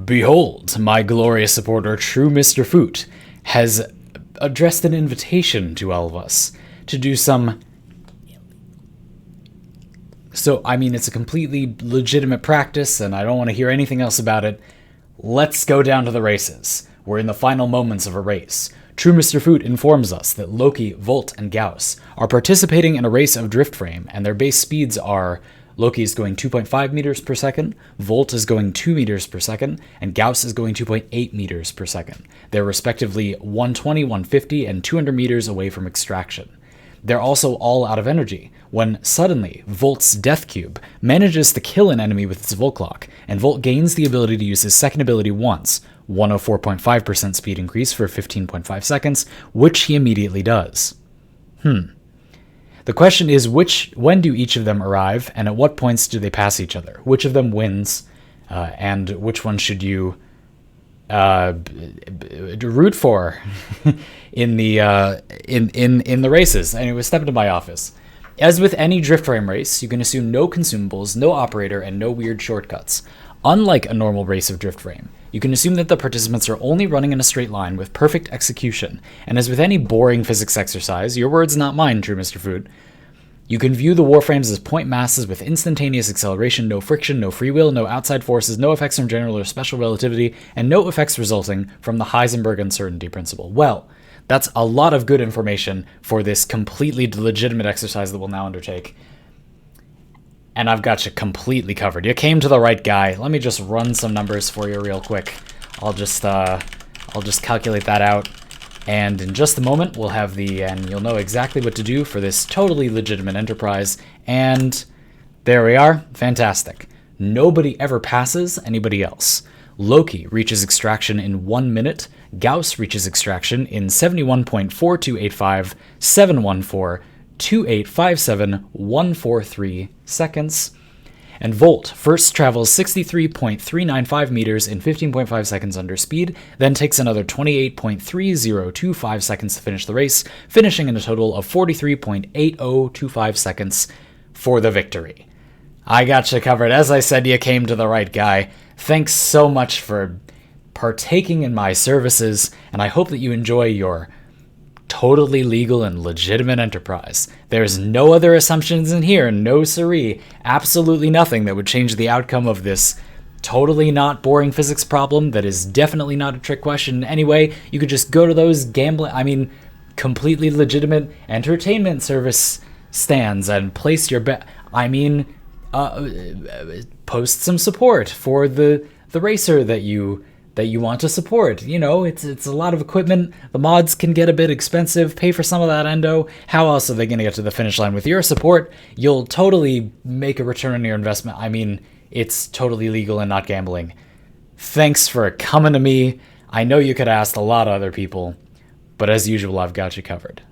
Behold, my glorious supporter, True Mr.FOoT, has addressed an invitation to all of us to do some... So, I mean, it's a completely legitimate practice, and I don't want to hear anything else about it. Let's go down to the races. We're in the final moments of a race. True Mr.FOoT informs us that Loki, Volt, and Gauss are participating in a race of DriftFrame, and their base speeds are... Loki is going 2.5 meters per second, Volt is going 2 meters per second, and Gauss is going 2.8 meters per second. They're respectively 120, 150, and 200 meters away from extraction. They're also all out of energy, when suddenly Volt's Death Cube manages to kill an enemy with its Volt Clock, and Volt gains the ability to use his second ability once, 104.5% speed increase for 15.5 seconds, which he immediately does. The question is, when do each of them arrive, and at what points do they pass each other? Which of them wins, and which one should you root for in the races? Anyway, step into my office. As with any DriftFrame race, you can assume no consumables, no operator, and no weird shortcuts. Unlike a normal race of DriftFrame, you can assume that the participants are only running in a straight line with perfect execution, and as with any boring physics exercise, your words not mine, True Mr.FOoT, you can view the warframes as point masses with instantaneous acceleration, no friction, no free will, no outside forces, no effects from general or special relativity, and no effects resulting from the Heisenberg uncertainty principle. Well, that's a lot of good information for this completely legitimate exercise that we'll now undertake. And I've got you completely covered. You came to the right guy. Let me just run some numbers for you real quick. I'll just calculate that out. And in just a moment, we'll have and you'll know exactly what to do for this totally legitimate enterprise. And there we are. Fantastic. Nobody ever passes anybody else. Loki reaches extraction in 1 minute. Gauss reaches extraction in 71.4285, 714, 2857, 143 seconds. And Volt first travels 63.395 meters in 15.5 seconds under speed, then takes another 28.3025 seconds to finish the race, finishing in a total of 43.8025 seconds for the victory. I got you covered. As I said, you came to the right guy. Thanks so much for partaking in my services, and I hope that you enjoy your totally legal and legitimate enterprise. There's no other assumptions in here, no siree, absolutely nothing that would change the outcome of this totally not boring physics problem that is definitely not a trick question. Anyway, you could just go to those completely legitimate entertainment service stands and place your bet. Post some support for the racer that you want to support. You know, it's a lot of equipment. The mods can get a bit expensive. Pay for some of that endo. How else are they going to get to the finish line? With your support, you'll totally make a return on your investment. I mean, it's totally legal and not gambling. Thanks for coming to me. I know you could ask a lot of other people, but as usual, I've got you covered.